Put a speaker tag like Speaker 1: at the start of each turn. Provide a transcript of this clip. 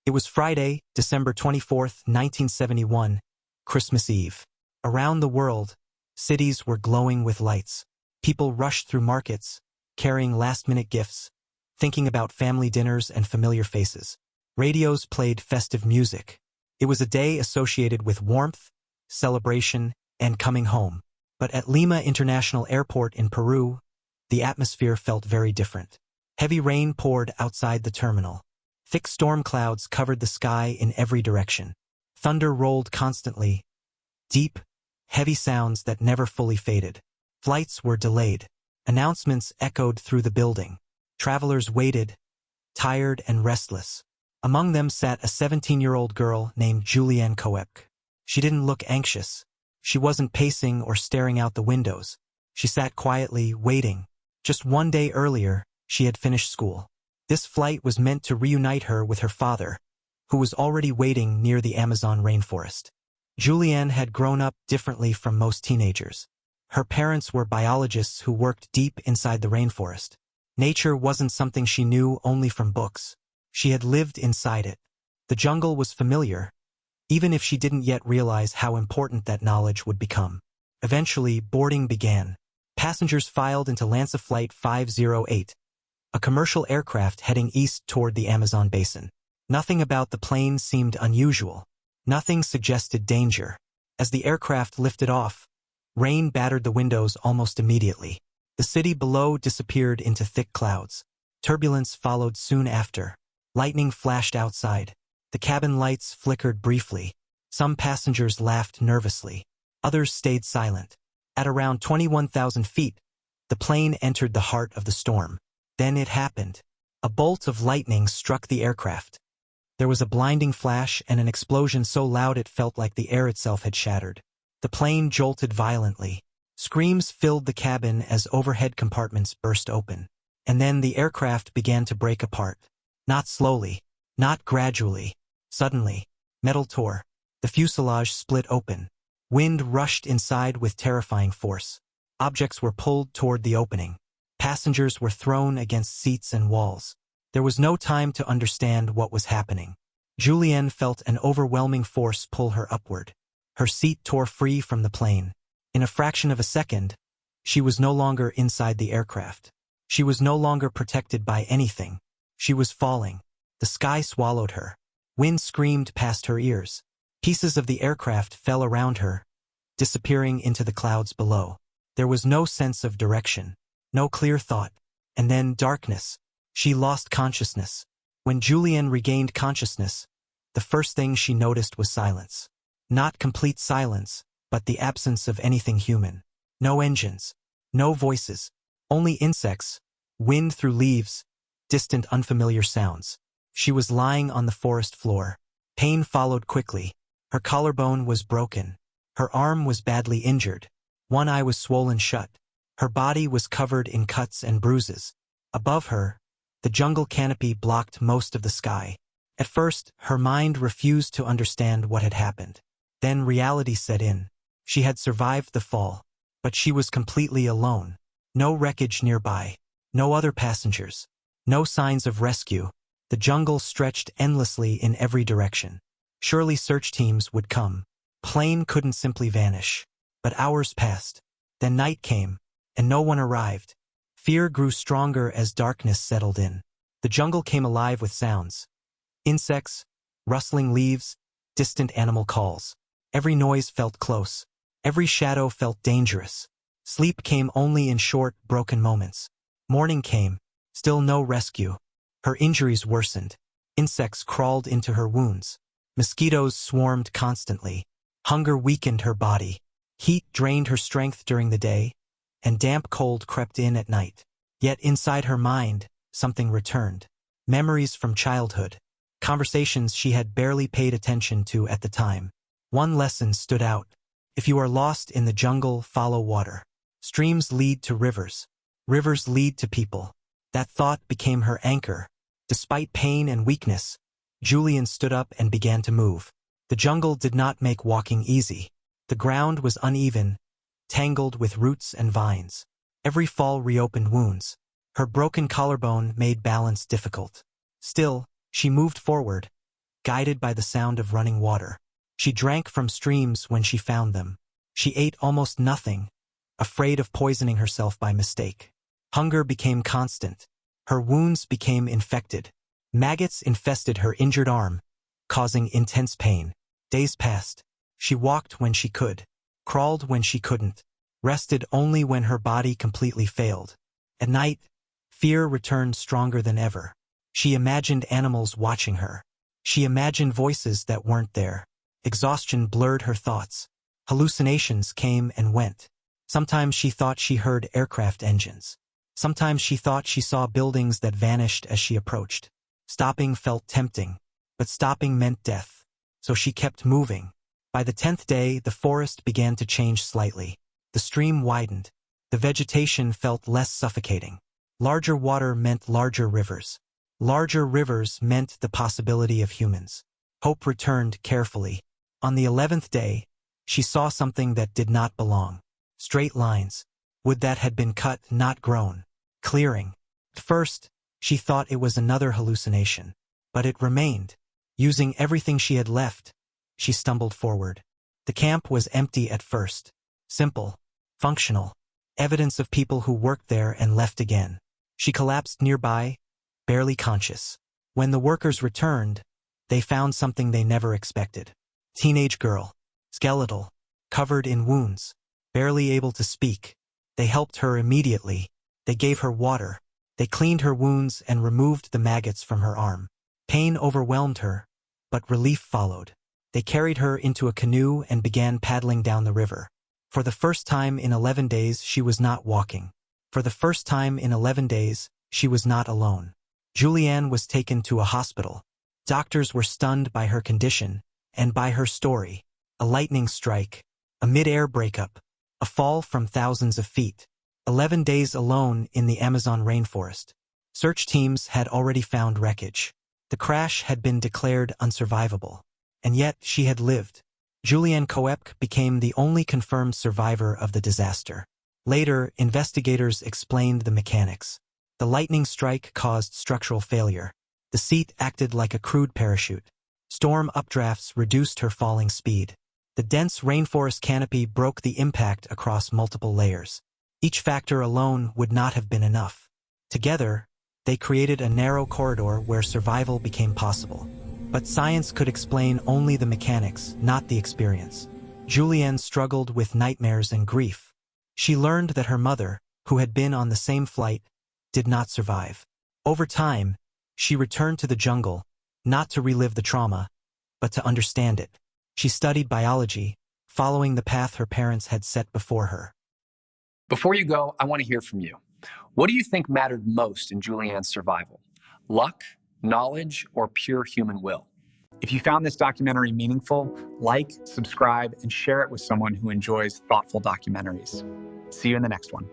Speaker 1: It was Friday, December 24th, 1971, Christmas Eve. Around the world, cities were glowing with lights. People rushed through markets, carrying last-minute gifts, thinking about family dinners and familiar faces. Radios played festive music. It was a day associated with warmth, celebration, and coming home. But at Lima International Airport in Peru, the atmosphere felt very different. Heavy rain poured outside the terminal. Thick storm clouds covered the sky in every direction. Thunder rolled constantly. Deep, heavy sounds that never fully faded. Flights were delayed. Announcements echoed through the building. Travelers waited, tired and restless. Among them sat a 17-year-old girl named Julianne Coep. She didn't look anxious. She wasn't pacing or staring out the windows. She sat quietly, waiting. Just one day earlier, she had finished school. This flight was meant to reunite her with her father, who was already waiting near the Amazon rainforest. Julianne had grown up differently from most teenagers. Her parents were biologists who worked deep inside the rainforest. Nature wasn't something she knew only from books. She had lived inside it. The jungle was familiar, even if she didn't yet realize how important that knowledge would become. Eventually, boarding began. Passengers filed into Lanza Flight 508, a commercial aircraft heading east toward the Amazon basin. Nothing about the plane seemed unusual. Nothing suggested danger. As the aircraft lifted off, rain battered the windows almost immediately. The city below disappeared into thick clouds. Turbulence followed soon after. Lightning flashed outside. The cabin lights flickered briefly. Some passengers laughed nervously. Others stayed silent. At around 21,000 feet, the plane entered the heart of the storm. Then it happened. A bolt of lightning struck the aircraft. There was a blinding flash and an explosion so loud it felt like the air itself had shattered. The plane jolted violently. Screams filled the cabin as overhead compartments burst open. And then the aircraft began to break apart. Not slowly, not gradually. Suddenly, metal tore. The fuselage split open. Wind rushed inside with terrifying force. Objects were pulled toward the opening. Passengers were thrown against seats and walls. There was no time to understand what was happening. Julianne felt an overwhelming force pull her upward. Her seat tore free from the plane. In a fraction of a second, she was no longer inside the aircraft. She was no longer protected by anything. She was falling. The sky swallowed her. Wind screamed past her ears. Pieces of the aircraft fell around her, disappearing into the clouds below. There was no sense of direction, no clear thought, and then darkness. She lost consciousness. When Julianne regained consciousness, the first thing she noticed was silence. Not complete silence, but the absence of anything human. No engines, no voices, only insects, wind through leaves, distant unfamiliar sounds. She was lying on the forest floor. Pain followed quickly. Her collarbone was broken. Her arm was badly injured. One eye was swollen shut. Her body was covered in cuts and bruises. Above her, the jungle canopy blocked most of the sky. At first, her mind refused to understand what had happened. Then reality set in. She had survived the fall, but she was completely alone. No wreckage nearby. No other passengers. No signs of rescue. The jungle stretched endlessly in every direction. Surely search teams would come. Plane couldn't simply vanish. But hours passed. Then night came, and no one arrived. Fear grew stronger as darkness settled in. The jungle came alive with sounds. Insects, rustling leaves, distant animal calls. Every noise felt close. Every shadow felt dangerous. Sleep came only in short, broken moments. Morning came. Still no rescue. Her injuries worsened. Insects crawled into her wounds. Mosquitoes swarmed constantly. Hunger weakened her body. Heat drained her strength during the day, and damp cold crept in at night. Yet inside her mind, something returned. Memories from childhood. Conversations she had barely paid attention to at the time. One lesson stood out. If you are lost in the jungle, follow water. Streams lead to rivers. Rivers lead to people. That thought became her anchor. Despite pain and weakness, Julianne stood up and began to move. The jungle did not make walking easy. The ground was uneven, tangled with roots and vines. Every fall reopened wounds. Her broken collarbone made balance difficult. Still, she moved forward, guided by the sound of running water. She drank from streams when she found them. She ate almost nothing, afraid of poisoning herself by mistake. Hunger became constant. Her wounds became infected. Maggots infested her injured arm, causing intense pain. Days passed. She walked when she could, crawled when she couldn't, rested only when her body completely failed. At night, fear returned stronger than ever. She imagined animals watching her. She imagined voices that weren't there. Exhaustion blurred her thoughts. Hallucinations came and went. Sometimes she thought she heard aircraft engines. Sometimes she thought she saw buildings that vanished as she approached. Stopping felt tempting, but stopping meant death. So she kept moving. By the 10th day, the forest began to change slightly. The stream widened. The vegetation felt less suffocating. Larger water meant larger rivers. Larger rivers meant the possibility of humans. Hope returned carefully. On the 11th day, she saw something that did not belong. Straight lines. Wood that had been cut, not grown. Clearing. At first, she thought it was another hallucination. But it remained. Using everything she had left, she stumbled forward. The camp was empty at first. Simple. Functional. Evidence of people who worked there and left again. She collapsed nearby, barely conscious. When the workers returned, they found something they never expected. Teenage girl. Skeletal. Covered in wounds. Barely able to speak. They helped her immediately. They gave her water. They cleaned her wounds and removed the maggots from her arm. Pain overwhelmed her, but relief followed. They carried her into a canoe and began paddling down the river. For the first time in 11 days, she was not walking. For the first time in 11 days, she was not alone. Julianne was taken to a hospital. Doctors were stunned by her condition and by her story. A lightning strike, a mid-air breakup, a fall from thousands of feet. 11 days alone in the Amazon rainforest. Search teams had already found wreckage. The crash had been declared unsurvivable. And yet she had lived. Julianne Coepke became the only confirmed survivor of the disaster. Later, investigators explained the mechanics. The lightning strike caused structural failure. The seat acted like a crude parachute. Storm updrafts reduced her falling speed. The dense rainforest canopy broke the impact across multiple layers. Each factor alone would not have been enough. Together, they created a narrow corridor where survival became possible. But science could explain only the mechanics, not the experience. Julianne struggled with nightmares and grief. She learned that her mother, who had been on the same flight, did not survive. Over time, she returned to the jungle, not to relive the trauma, but to understand it. She studied biology, following the path her parents had set before her.
Speaker 2: Before you go, I want to hear from you. What do you think mattered most in Julianne's survival? Luck, knowledge, or pure human will? If you found this documentary meaningful, like, subscribe, and share it with someone who enjoys thoughtful documentaries. See you in the next one.